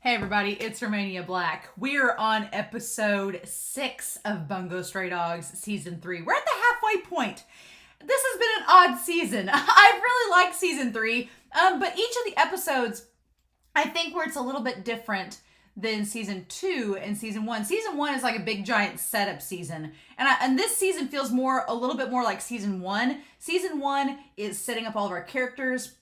Hey everybody, it's Romania Black. We're on episode 6 of Bungo Stray Dogs season 3. We're at the halfway point. This has been an odd season. I really like season 3, but each of the episodes, I think where it's a little bit different than season 2 and season 1. Season 1 is like a big giant setup season, and this season feels a little bit more like season 1. Season 1 is setting up all of our characters,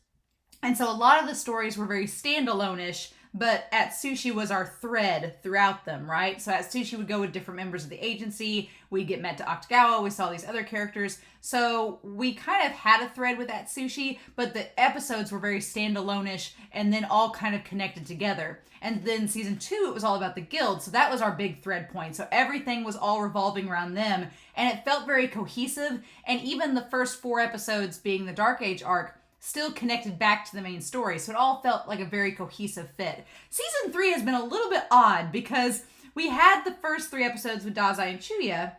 and so a lot of the stories were very standalone-ish, but Atsushi was our thread throughout them, right? So Atsushi would go with different members of the agency. We'd get met to Akutagawa. We saw these other characters. So we kind of had a thread with Atsushi, but the episodes were very standalone-ish and then all kind of connected together. And then season 2, it was all about the guild. So that was our big thread point. So everything was all revolving around them. And it felt very cohesive. And even the first 4 episodes being the Dark Age arc still connected back to the main story. So it all felt like a very cohesive fit. Season 3 has been a little bit odd because we had the first 3 episodes with Dazai and Chuya,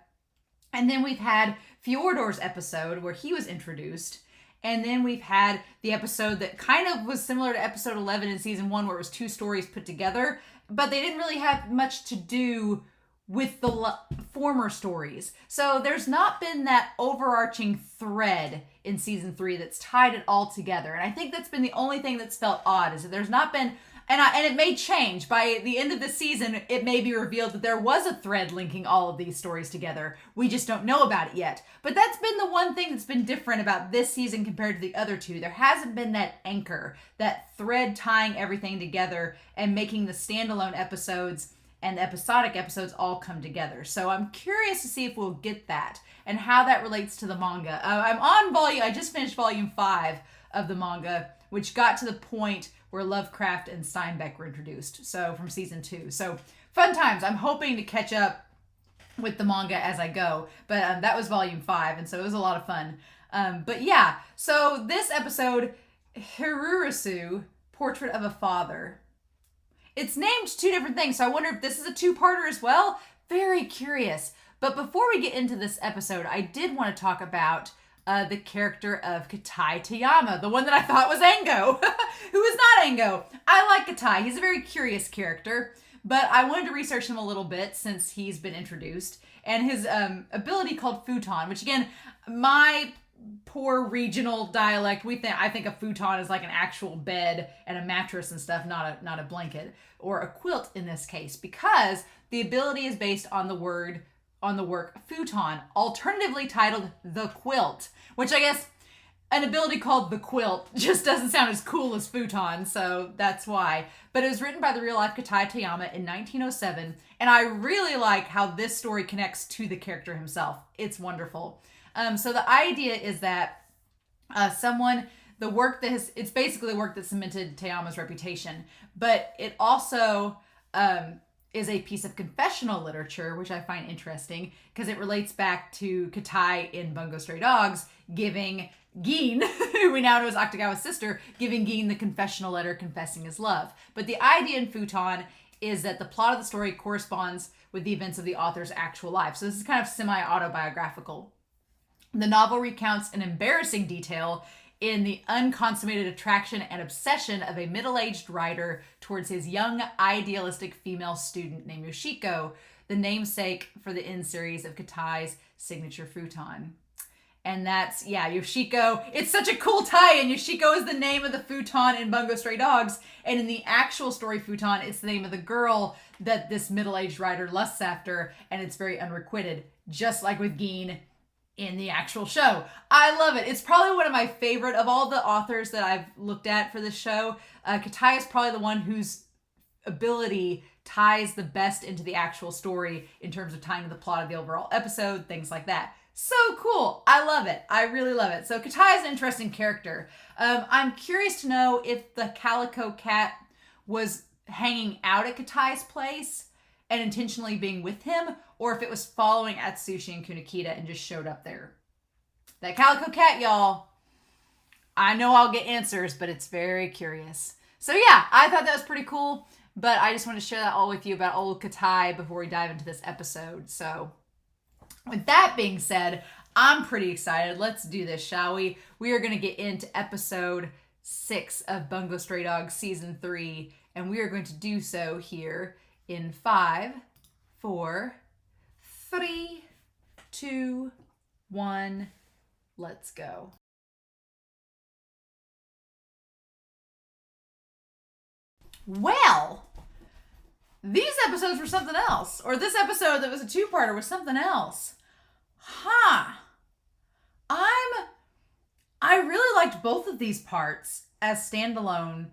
and then we've had Fyodor's episode where he was introduced, and then we've had the episode that kind of was similar to episode 11 in season 1 where it was 2 stories put together, but they didn't really have much to do with the former stories. So there's not been that overarching thread in season 3 that's tied it all together. And I think that's been the only thing that's felt odd, is that there's not been, and it may change. By the end of the season, it may be revealed that there was a thread linking all of these stories together. We just don't know about it yet. But that's been the one thing that's been different about this season compared to the other 2. There hasn't been that anchor, that thread tying everything together and making the standalone episodes and the episodic episodes all come together. So I'm curious to see if we'll get that and how that relates to the manga. I just finished volume 5 of the manga, which got to the point where Lovecraft and Steinbeck were introduced. So from season 2. So fun times. I'm hoping to catch up with the manga as I go. But that was volume 5, and so it was a lot of fun. But yeah, so this episode, Herurisu, Portrait of a Father. It's named 2 different things, so I wonder if this is a 2-parter as well. Very curious. But before we get into this episode, I did want to talk about the character of Katai Tayama, the one that I thought was Ango, who is not Ango. I like Katai. He's a very curious character, but I wanted to research him a little bit since he's been introduced. And his ability called Futon, which again, my poor regional dialect, I think a futon is like an actual bed and a mattress and stuff, not a blanket or a quilt in this case, because the ability is based on the work futon, alternatively titled the quilt, which I guess an ability called the quilt just doesn't sound as cool as futon, so that's why. But it was written by the real life Katai Tayama in 1907, and I really like how this story connects to the character himself. It's wonderful. So the idea is that it's basically the work that cemented Tayama's reputation, but it also is a piece of confessional literature, which I find interesting because it relates back to Katai in Bungo Stray Dogs giving Gin, who we now know as Akutagawa's sister, giving Gin the confessional letter confessing his love. But the idea in Futon is that the plot of the story corresponds with the events of the author's actual life. So this is kind of semi-autobiographical. The novel recounts an embarrassing detail in the unconsummated attraction and obsession of a middle-aged writer towards his young, idealistic female student named Yoshiko, the namesake for the end series of Katai's signature futon. And that's, Yoshiko. It's such a cool tie-in. Yoshiko is the name of the futon in Bungo Stray Dogs, and in the actual story futon, it's the name of the girl that this middle-aged writer lusts after, and it's very unrequited, just like with Gin in the actual show. I love it. It's probably one of my favorite of all the authors that I've looked at for this show. Katai is probably the one whose ability ties the best into the actual story in terms of tying to the plot of the overall episode, things like that. So cool. I love it. I really love it. So Katai is an interesting character. I'm curious to know if the Calico Cat was hanging out at Katai's place and intentionally being with him, or if it was following Atsushi and Kunikita and just showed up there. That Calico Cat, y'all, I know I'll get answers, but it's very curious. So yeah, I thought that was pretty cool, but I just want to share that all with you about old Katai before we dive into this episode. So with that being said, I'm pretty excited. Let's do this, shall we? We are going to get into episode 6 of Bungo Stray Dogs Season 3, And we are going to do so here in 5, 4, 3, 2, 1. Let's go. Well, these episodes were something else. Or this episode that was a two-parter was something else. I really liked both of these parts as standalone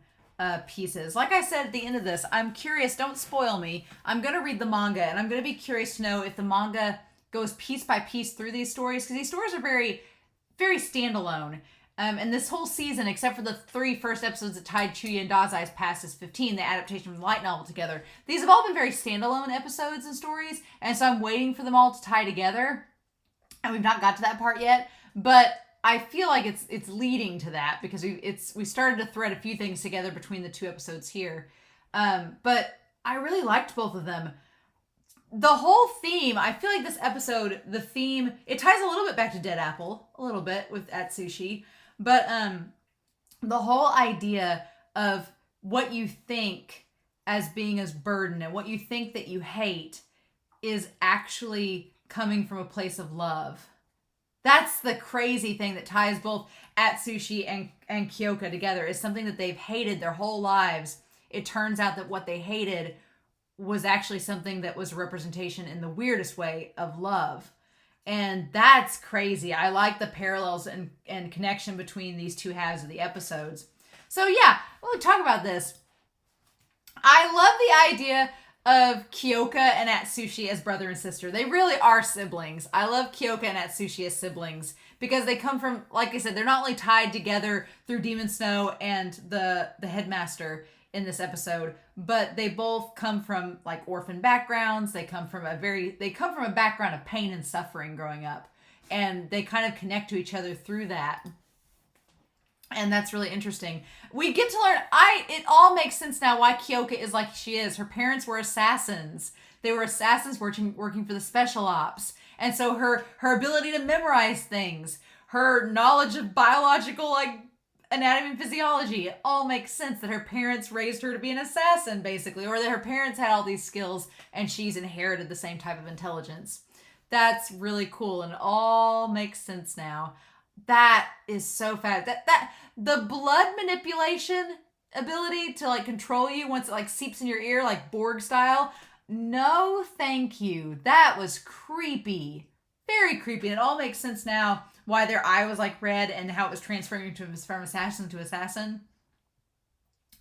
pieces. Like I said at the end of this, I'm curious, don't spoil me. I'm going to read the manga, and I'm going to be curious to know if the manga goes piece by piece through these stories, because these stories are very, very standalone. And this whole season, except for the 3 first episodes that tied Chuya and Dazai's past as 15, the adaptation from the light novel together, these have all been very standalone episodes and stories, and so I'm waiting for them all to tie together. And we've not got to that part yet, but I feel like it's leading to that, because we started to thread a few things together between the 2 episodes here. But I really liked both of them. The whole theme, I feel like this episode, the theme, it ties a little bit back to Dead Apple, a little bit with Atsushi, but the whole idea of what you think as being as burden and what you think that you hate is actually coming from a place of love. That's the crazy thing that ties both Atsushi and Kyouka together, is something that they've hated their whole lives. It turns out that what they hated was actually something that was a representation in the weirdest way of love. And that's crazy. I like the parallels and connection between these 2 halves of the episodes. So yeah, we'll talk about this. I love the idea of Kyouka and Atsushi as brother and sister. They really are siblings. I love Kyouka and Atsushi as siblings because they come from, like I said, they're not only tied together through Demon Snow and the headmaster in this episode, but they both come from like orphan backgrounds. They come from a background of pain and suffering growing up, and they kind of connect to each other through that. And that's really interesting. We get to learn, it all makes sense now why Kyouka is like she is. Her parents were assassins. They were assassins working for the special ops. And so her ability to memorize things, her knowledge of biological anatomy and physiology, it all makes sense that her parents raised her to be an assassin, basically, or that her parents had all these skills and she's inherited the same type of intelligence. That's really cool, and it all makes sense now. That is so fast. That the blood manipulation ability to control you once it seeps in your ear like Borg style. No, thank you. That was creepy. Very creepy. And it all makes sense now why their eye was red and how it was transferring from assassin to assassin.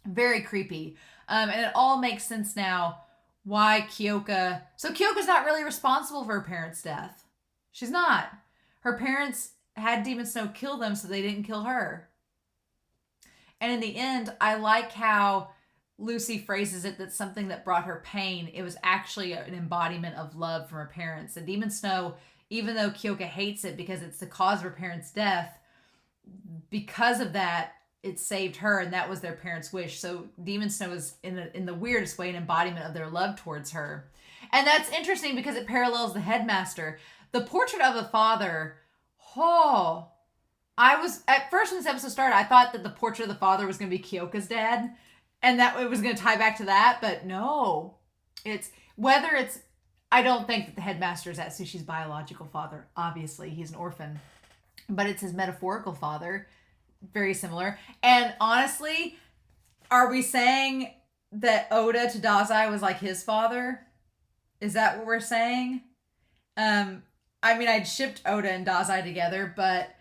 Very creepy. And it all makes sense now why Kyouka... So Kyoka's not really responsible for her parents' death. She's not. Her parents had Demon Snow kill them so they didn't kill her. And in the end, I like how Lucy phrases it that something that brought her pain, it was actually an embodiment of love from her parents. And Demon Snow, even though Kyouka hates it because it's the cause of her parents' death, because of that, it saved her, and that was their parents' wish. So Demon Snow is, in the weirdest way, an embodiment of their love towards her. And that's interesting because it parallels the headmaster. The portrait of the father... Oh, I was, at first when this episode started, I thought that the portrait of the father was going to be Kyoka's dad, and that it was going to tie back to that, but no. I don't think that the headmaster is Atsushi's biological father. Obviously, he's an orphan. But it's his metaphorical father. Very similar. And honestly, are we saying that Oda to Dazai was like his father? Is that what we're saying? I'd shipped Oda and Dazai together, but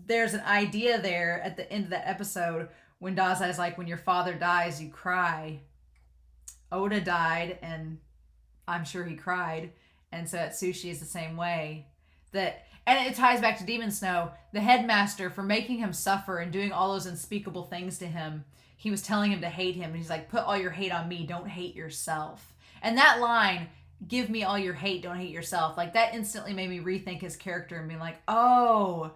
there's an idea there at the end of that episode when Dazai's like, when your father dies, you cry. Oda died, and I'm sure he cried. And so Atsushi is the same way. And it ties back to Demon Snow. The headmaster, for making him suffer and doing all those unspeakable things to him, he was telling him to hate him. And he's like, put all your hate on me. Don't hate yourself. And that line... give me all your hate, don't hate yourself. That instantly made me rethink his character and be like, oh,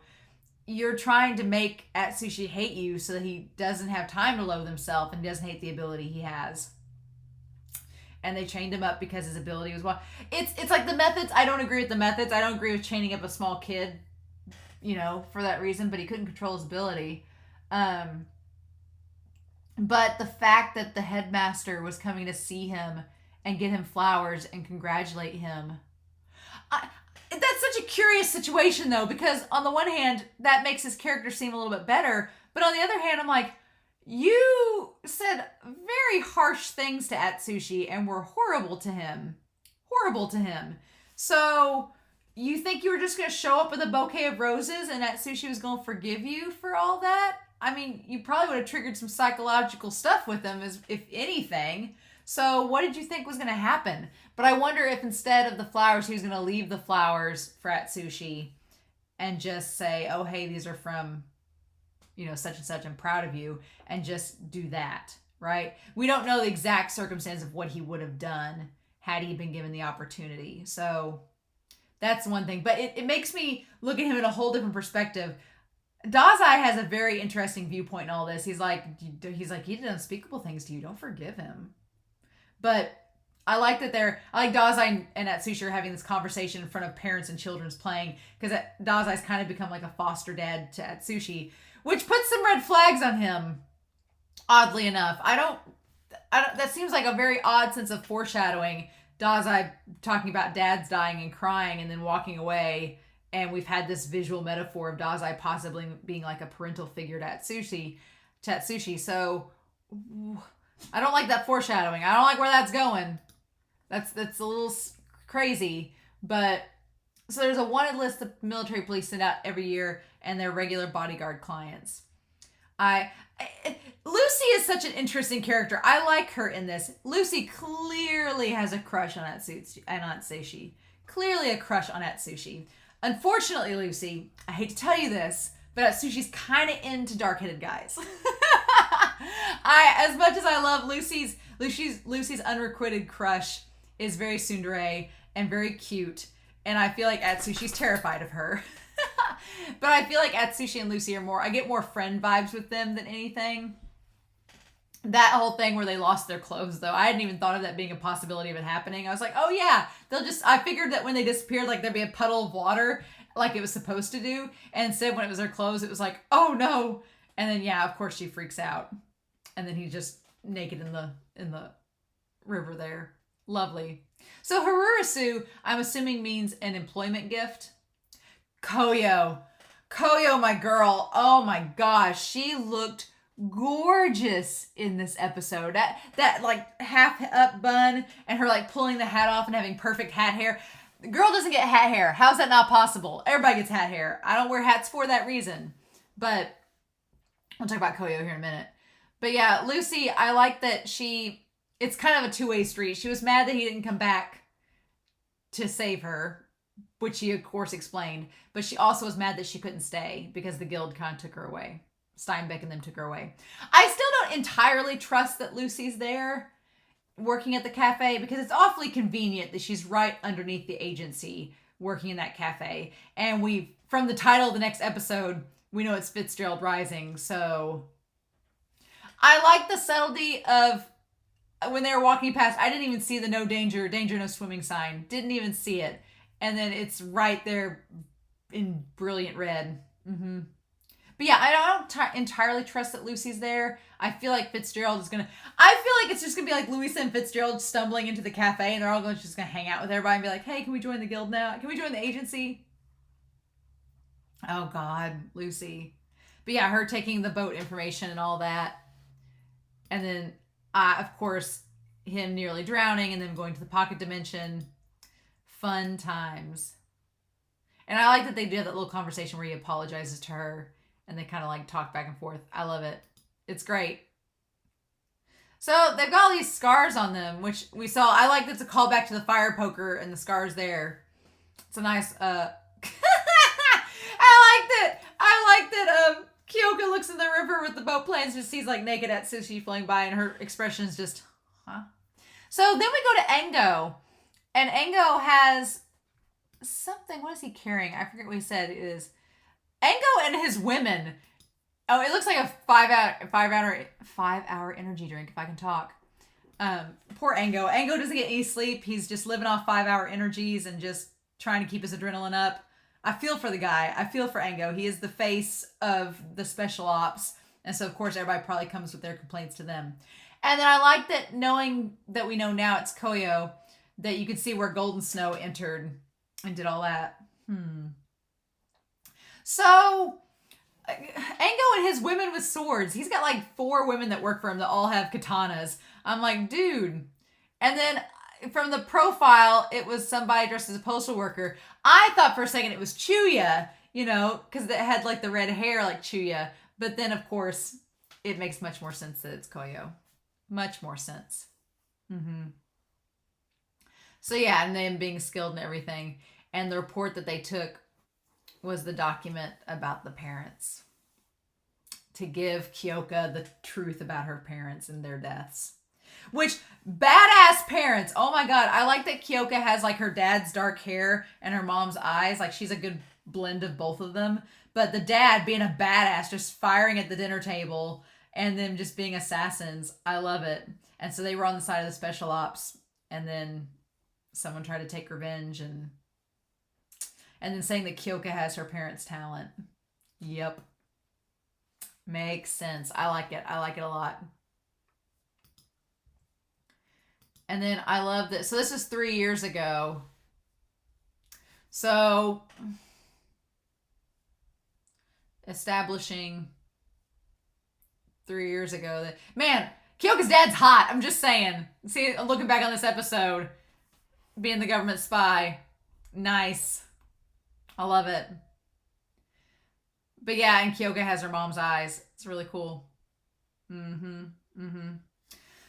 you're trying to make Atsushi hate you so that he doesn't have time to loathe himself and doesn't hate the ability he has. And they chained him up because his ability was it's like the methods. I don't agree with the methods. I don't agree with chaining up a small kid, for that reason, but he couldn't control his ability. But the fact that the headmaster was coming to see him and get him flowers and congratulate him, I, that's such a curious situation though, because on the one hand, that makes his character seem a little bit better, but on the other hand, I'm like, you said very harsh things to Atsushi and were horrible to him. Horrible to him. So, you think you were just going to show up with a bouquet of roses and Atsushi was going to forgive you for all that? I mean, you probably would have triggered some psychological stuff with him, as if anything. So, what did you think was going to happen? But I wonder if instead of the flowers, he was going to leave the flowers for Atsushi and just say, oh, hey, these are from, such and such, I'm proud of you, and just do that, right? We don't know the exact circumstance of what he would have done had he been given the opportunity. So that's one thing. But it makes me look at him in a whole different perspective. Dazai has a very interesting viewpoint in all this. He's like, he did unspeakable things to you. Don't forgive him. But I like Dazai and Atsushi are having this conversation in front of parents and children's playing, because Dazai's kind of become like a foster dad to Atsushi, which puts some red flags on him, oddly enough. I don't, that seems like a very odd sense of foreshadowing. Dazai talking about dads dying and crying and then walking away, and we've had this visual metaphor of Dazai possibly being like a parental figure to Atsushi. So I don't like that foreshadowing. I don't like where that's going. That's a little crazy. But so there's a wanted list the military police send out every year, and their regular bodyguard clients. Lucy is such an interesting character. I like her in this. Lucy clearly has a crush on Atsushi. Clearly a crush on Atsushi. Unfortunately, Lucy, I hate to tell you this, but Atsushi's kind of into dark-headed guys. As much as I love Lucy's unrequited crush is very tsundere and very cute, and I feel like Atsushi's terrified of her. But I feel like Atsushi and Lucy I get more friend vibes with them than anything. That whole thing where they lost their clothes, though, I hadn't even thought of that being a possibility of it happening. I was like, oh yeah, I figured that when they disappeared, like there'd be a puddle of water like it was supposed to do. And instead, when it was their clothes, it was like, oh no. And then, yeah, of course she freaks out. And then he's just naked in the river there. Lovely. So Herurisu, I'm assuming means an employment gift. Koyo, my girl. Oh my gosh, she looked gorgeous in this episode. That like half up bun and her like pulling the hat off and having perfect hat hair. The girl doesn't get hat hair. How's that not possible? Everybody gets hat hair. I don't wear hats for that reason. But we'll talk about Koyo here in a minute. But yeah, Lucy, I like that it's kind of a two-way street. She was mad that he didn't come back to save her, which he of course explained, but she also was mad that she couldn't stay because the guild kind of took her away. Steinbeck and them took her away. I still don't entirely trust that Lucy's there working at the cafe, because it's awfully convenient that she's right underneath the agency working in that cafe. And from the title of the next episode, we know it's Fitzgerald Rising. So I like the subtlety of when they were walking past, I didn't even see the no danger, no swimming sign. Didn't even see it. And then it's right there in brilliant red. Mm-hmm. But yeah, I don't entirely trust that Lucy's there. I feel like Fitzgerald is I feel like it's just going to be like Louisa and Fitzgerald stumbling into the cafe, and they're all just going to hang out with everybody and be like, hey, can we join the guild now? Can we join the agency? Oh God, Lucy. But yeah, her taking the boat information and all that. And then, of course, him nearly drowning and then going to the pocket dimension. Fun times. And I like that they do that little conversation where he apologizes to her and they kind of like talk back and forth. I love it. It's great. So they've got all these scars on them, which we saw. I like that it's a callback to the fire poker and the scars there. It's a nice, I like that Kyouka looks in the river with the boat planes, just sees like naked Atsushi floating by, and her expression is just, huh? So then we go to Engo. And Engo has something. What is he carrying? I forget what he said it is. Engo and his women. Oh, it looks like a 5-hour energy drink, if I can talk. Poor Engo. Engo doesn't get any sleep. He's just living off 5-hour energies and just trying to keep his adrenaline up. I feel for the guy. I feel for Engo. He is the face of the special ops. And so, of course, everybody probably comes with their complaints to them. And then I like that, knowing that we know now it's Koyo, that you could see where Golden Snow entered and did all that. So, Ango and his women with swords. He's got like 4 women that work for him that all have katanas. I'm like, dude. And then from the profile, it was somebody dressed as a postal worker. I thought for a second it was Chuya, because it had like the red hair like Chuya. But then, of course, it makes much more sense that it's Koyo. Much more sense. So yeah, and them being skilled and everything. And the report that they took was the document about the parents. To give Kyouka the truth about her parents and their deaths. Which, badass parents. Oh my god, I like that Kyouka has like her dad's dark hair and her mom's eyes. Like she's a good blend of both of them. But the dad being a badass, just firing at the dinner table and them just being assassins. I love it. And so they were on the side of the special ops. And then someone tried to take revenge and then saying that Kyouka has her parents' talent. Yep. Makes sense. I like it. I like it a lot. And then I love this. So this is 3 years ago. So establishing 3 years ago that, man, Kyoka's dad's hot. I'm just saying. See, looking back on this episode, being the government spy. Nice. I love it. But yeah, and Kyouka has her mom's eyes. It's really cool.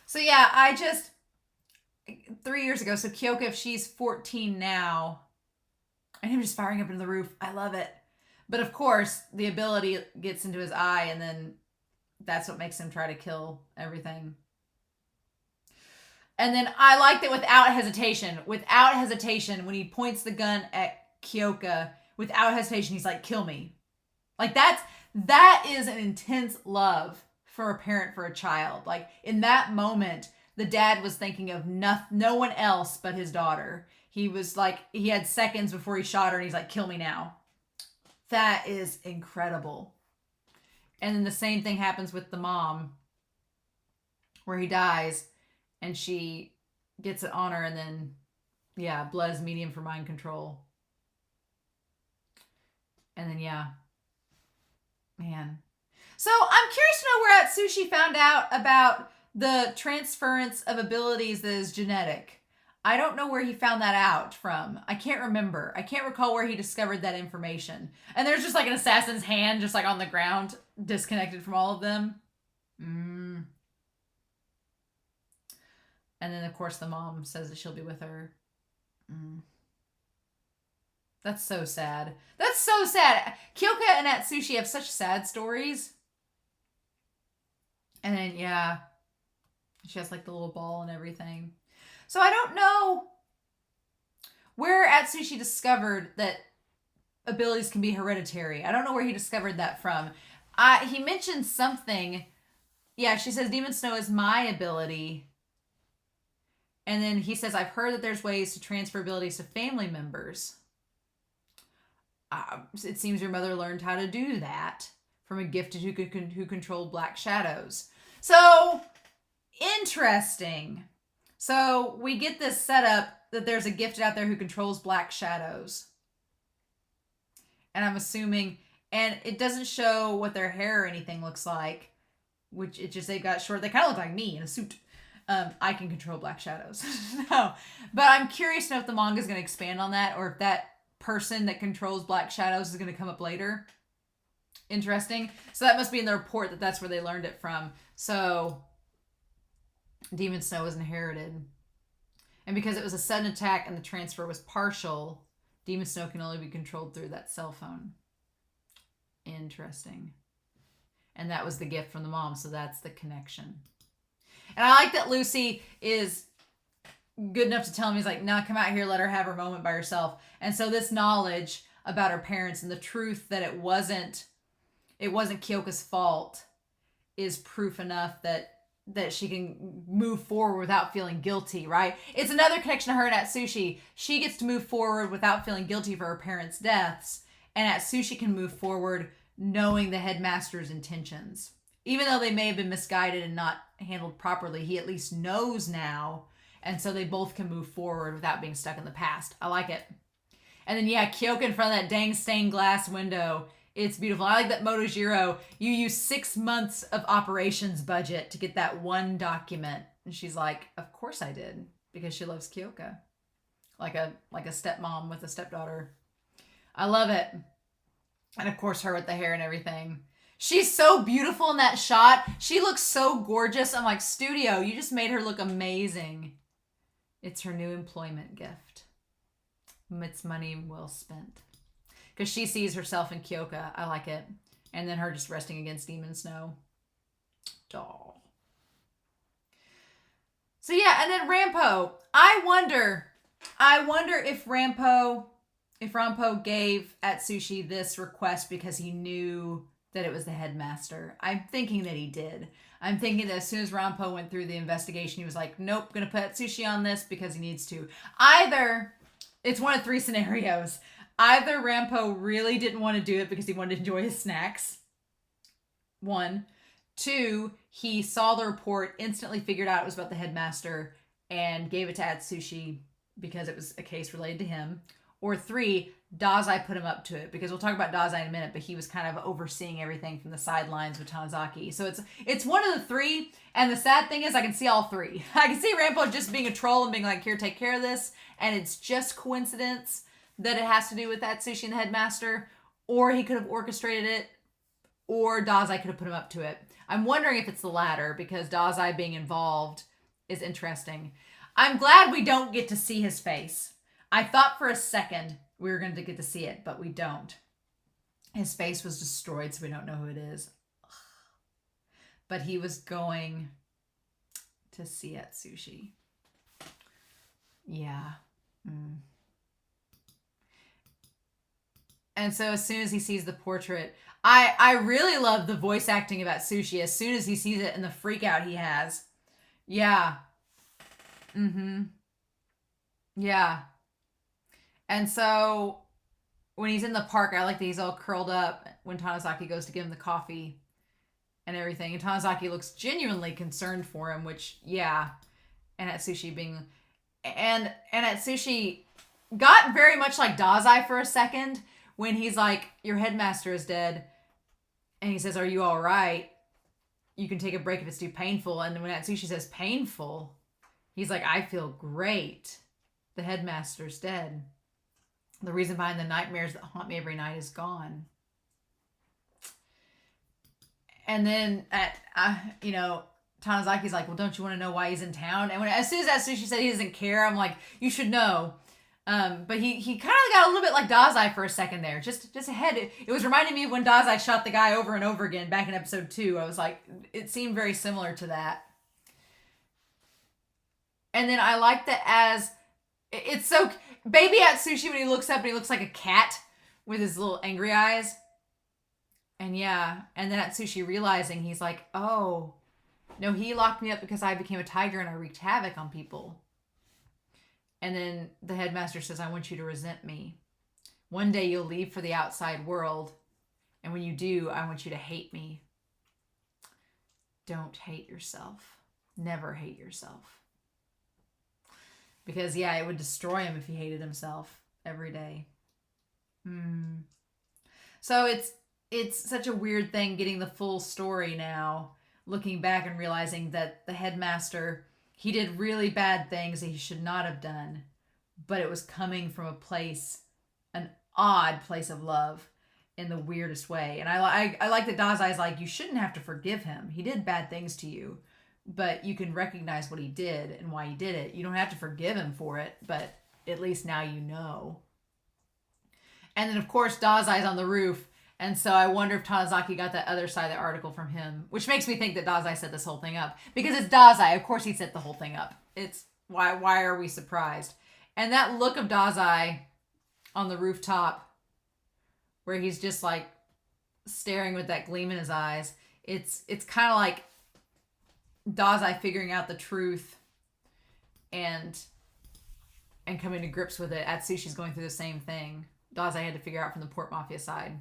So yeah, 3 years ago, so Kyouka, if she's 14 now, and him just firing up into the roof, I love it. But of course, the ability gets into his eye, and then that's what makes him try to kill everything. And then I liked it without hesitation, when he points the gun at Kyouka, without hesitation, he's like, kill me. Like that is an intense love for a parent for a child. Like in that moment, the dad was thinking of no one else but his daughter. He was like, he had seconds before he shot her and he's like, kill me now. That is incredible. And then the same thing happens with the mom where he dies and she gets it on her and then, yeah, blood is medium for mind control. And then, yeah. Man. So I'm curious to know where Atsushi found out about the transference of abilities that is genetic. I don't know where he found that out from. I can't remember. I can't recall where he discovered that information. And there's just like an assassin's hand just like on the ground, disconnected from all of them. And then, of course, the mom says that she'll be with her. That's so sad. That's so sad. Kyouka and Atsushi have such sad stories. And then, yeah. She has like the little ball and everything. So I don't know where Atsushi discovered that abilities can be hereditary. I don't know where he discovered that from. He mentioned something. Yeah, she says, Demon Snow is my ability. And then he says, I've heard that there's ways to transfer abilities to family members. It seems your mother learned how to do that from a gifted who controlled black shadows. So, interesting. So, we get this setup that there's a gifted out there who controls black shadows. And I'm assuming, and it doesn't show what their hair or anything looks like, which it just, they got short. They kind of look like me in a suit. I can control black shadows. No, but I'm curious to know if the manga is going to expand on that or if that person that controls black shadows is going to come up later. Interesting. So that must be in the report that that's where they learned it from. So Demon Snow was inherited. And because it was a sudden attack and the transfer was partial, Demon Snow can only be controlled through that cell phone. Interesting. And that was the gift from the mom, so that's the connection. And I like that Lucy is good enough to tell him, he's like, no, come out here, let her have her moment by herself. And so this knowledge about her parents and the truth that it wasn't Kyoka's fault is proof enough that she can move forward without feeling guilty, right? It's another connection to her and Atsushi. She gets to move forward without feeling guilty for her parents' deaths, and Atsushi can move forward knowing the headmaster's intentions. even though they may have been misguided and not handled properly, he at least knows now. And so they both can move forward without being stuck in the past. I like it. And then, yeah, Kyouka in front of that dang stained glass window. It's beautiful. I like that Motojiro, you use 6 months of operations budget to get that one document. And she's like, of course I did. Because she loves Kyouka. Like a stepmom with a stepdaughter. I love it. And of course her with the hair and everything. She's so beautiful in that shot. She looks so gorgeous. I'm like, studio, you just made her look amazing. It's her new employment gift. It's money well spent. Because she sees herself in Kyouka. I like it. And then her just resting against Demon Snow. Doll. So yeah, and then Rampo. I wonder if Rampo gave Atsushi this request because he knew that it was the headmaster. I'm thinking that he did. I'm thinking that as soon as Rampo went through the investigation, he was like, nope, gonna put Atsushi on this because he needs to. Either, it's one of 3 scenarios. Either Rampo really didn't want to do it because he wanted to enjoy his snacks. 1. 2, he saw the report, instantly figured out it was about the headmaster, and gave it to Atsushi because it was a case related to him. Or 3, Dazai put him up to it, because we'll talk about Dazai in a minute, but he was kind of overseeing everything from the sidelines with Tanizaki. So it's one of the 3, and the sad thing is I can see all 3. I can see Rampo just being a troll and being like, here, take care of this, and it's just coincidence that it has to do with Atsushi and the headmaster, or he could have orchestrated it, or Dazai could have put him up to it. I'm wondering if it's the latter, because Dazai being involved is interesting. I'm glad we don't get to see his face. I thought for a second we were going to get to see it, but we don't. His face was destroyed, so we don't know who it is. But he was going to see Atsushi. Yeah. And so as soon as he sees the portrait, I really love the voice acting of Atsushi as soon as he sees it and the freak out he has. Yeah. Yeah. And so when he's in the park, I like that he's all curled up when Tanizaki goes to give him the coffee and everything. And Tanizaki looks genuinely concerned for him, which, yeah. And Atsushi being... And Atsushi got very much like Dazai for a second when he's like, your headmaster is dead. And he says, are you all right? You can take a break if it's too painful. And when Atsushi says painful, he's like, I feel great. The headmaster's dead. The reason behind the nightmares that haunt me every night is gone. And then, Tanazaki's like, well, don't you want to know why he's in town? And as soon as Atsushi said he doesn't care, I'm like, you should know. But he kind of got a little bit like Dazai for a second there. Just ahead. It was reminding me of when Dazai shot the guy over and over again back in episode 2. I was like, it seemed very similar to that. And then I like that as... It's so... Baby Atsushi, when he looks up and he looks like a cat with his little angry eyes. And yeah. And then Atsushi realizing, he's like, oh... No, he locked me up because I became a tiger and I wreaked havoc on people. And then the headmaster says, I want you to resent me. One day you'll leave for the outside world. And when you do, I want you to hate me. Don't hate yourself. Never hate yourself. Because, yeah, it would destroy him if he hated himself every day. So it's such a weird thing getting the full story now. Looking back and realizing that the headmaster, he did really bad things that he should not have done, but it was coming from a place, an odd place of love in the weirdest way. And I like that Dazai's like, you shouldn't have to forgive him. He did bad things to you, but you can recognize what he did and why he did it. You don't have to forgive him for it, but at least now you know. And then, of course, Dazai's on the roof. And so I wonder if Tanizaki got that other side of the article from him, which makes me think that Dazai set this whole thing up. Because it's Dazai. Of course he set the whole thing up. It's why are we surprised? And that look of Dazai on the rooftop where he's just like staring with that gleam in his eyes. It's kind of like Dazai figuring out the truth and coming to grips with it. Atsushi's going through the same thing. Dazai had to figure out from the Port Mafia side.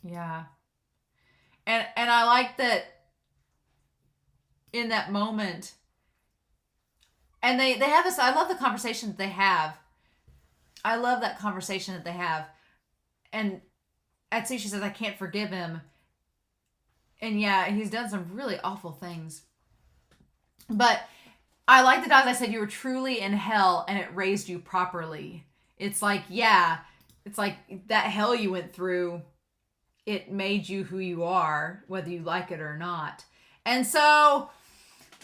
Yeah. And I like that in that moment. And they have this, I love the conversation that they have. I love that conversation that they have. And Atsushi says, I can't forgive him. And yeah, he's done some really awful things. But I like that Dazai said you were truly in hell and it raised you properly. It's like, yeah, it's like that hell you went through, it made you who you are, whether you like it or not. And so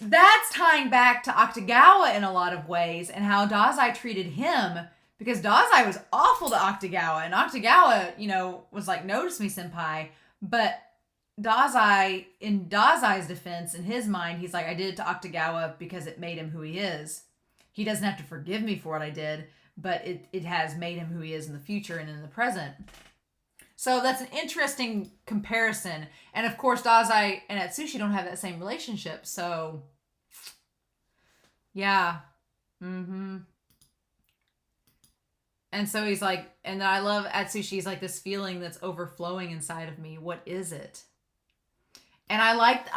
that's tying back to Akutagawa in a lot of ways and how Dazai treated him, because Dazai was awful to Akutagawa, and Akutagawa, was like, notice me, senpai. But Dazai, in Dazai's defense, in his mind, he's like, I did it to Akutagawa because it made him who he is. He doesn't have to forgive me for what I did, but it has made him who he is in the future and in the present. So that's an interesting comparison. And of course, Dazai and Atsushi don't have that same relationship. So, yeah. Mm-hmm. And so he's like, and I love Atsushi's like this feeling that's overflowing inside of me. What is it? And I like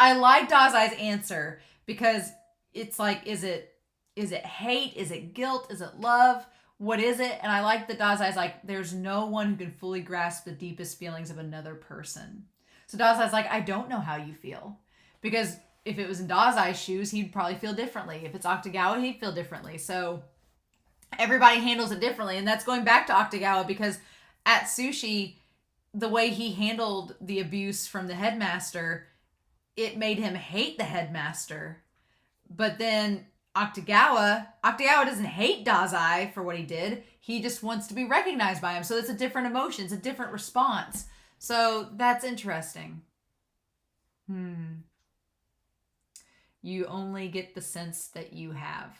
Dazai's answer, because it's like, is it hate? Is it guilt? Is it love? What is it? And I like that Dazai's like, there's no one who can fully grasp the deepest feelings of another person. So Dazai's like, I don't know how you feel. Because if it was in Dazai's shoes, he'd probably feel differently. If it's Akutagawa, he'd feel differently. So everybody handles it differently. And that's going back to Akutagawa, because Atsushi, the way he handled the abuse from the headmaster, it made him hate the headmaster. But then Akutagawa doesn't hate Dazai for what he did. He just wants to be recognized by him. So it's a different emotion. It's a different response. So that's interesting. You only get the sense that you have.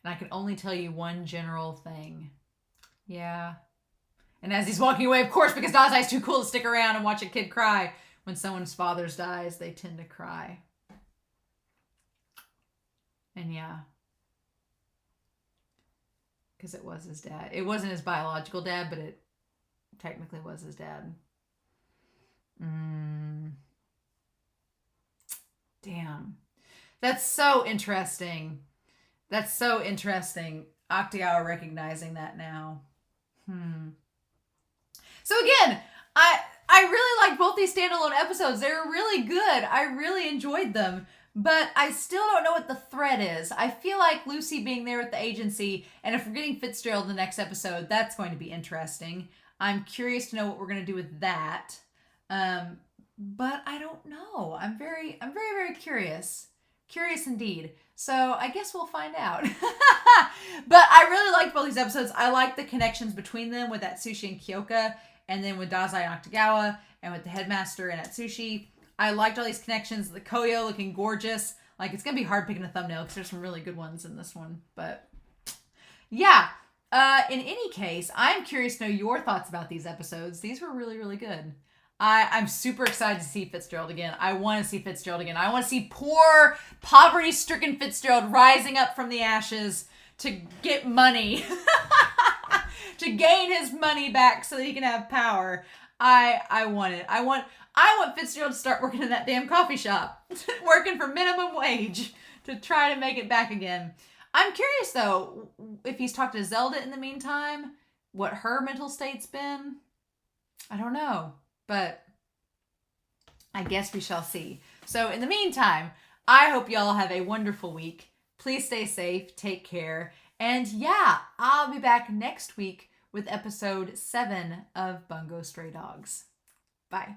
And I can only tell you one general thing. Yeah. And as he's walking away, of course, because Dazai's too cool to stick around and watch a kid cry. When someone's father dies, they tend to cry. And yeah. Because it was his dad. It wasn't his biological dad, but it technically was his dad. Damn. That's so interesting. Akutagawa recognizing that now. So again, I really like both these standalone episodes. They were really good. I really enjoyed them. But I still don't know what the thread is. I feel like Lucy being there with the agency, and if we're getting Fitzgerald in the next episode, that's going to be interesting. I'm curious to know what we're going to do with that. But I don't know. I'm very, very curious. Curious indeed. So I guess we'll find out. But I really liked both these episodes. I like the connections between them with Atsushi and Kyouka, and then with Dazai and Akutagawa, and with the headmaster and Atsushi. I liked all these connections. The Koyo looking gorgeous. Like, it's going to be hard picking a thumbnail because there's some really good ones in this one. But yeah. In any case, I'm curious to know your thoughts about these episodes. These were really, really good. I'm super excited to see Fitzgerald again. I want to see Fitzgerald again. I want to see poor, poverty-stricken Fitzgerald rising up from the ashes to get money. To gain his money back so that he can have power. I want it. I want Fitzgerald to start working in that damn coffee shop. Working for minimum wage to try to make it back again. I'm curious, though, if he's talked to Zelda in the meantime, what her mental state's been. I don't know. But I guess we shall see. So in the meantime, I hope y'all have a wonderful week. Please stay safe. Take care. And yeah, I'll be back next week with episode 7 of Bungo Stray Dogs. Bye.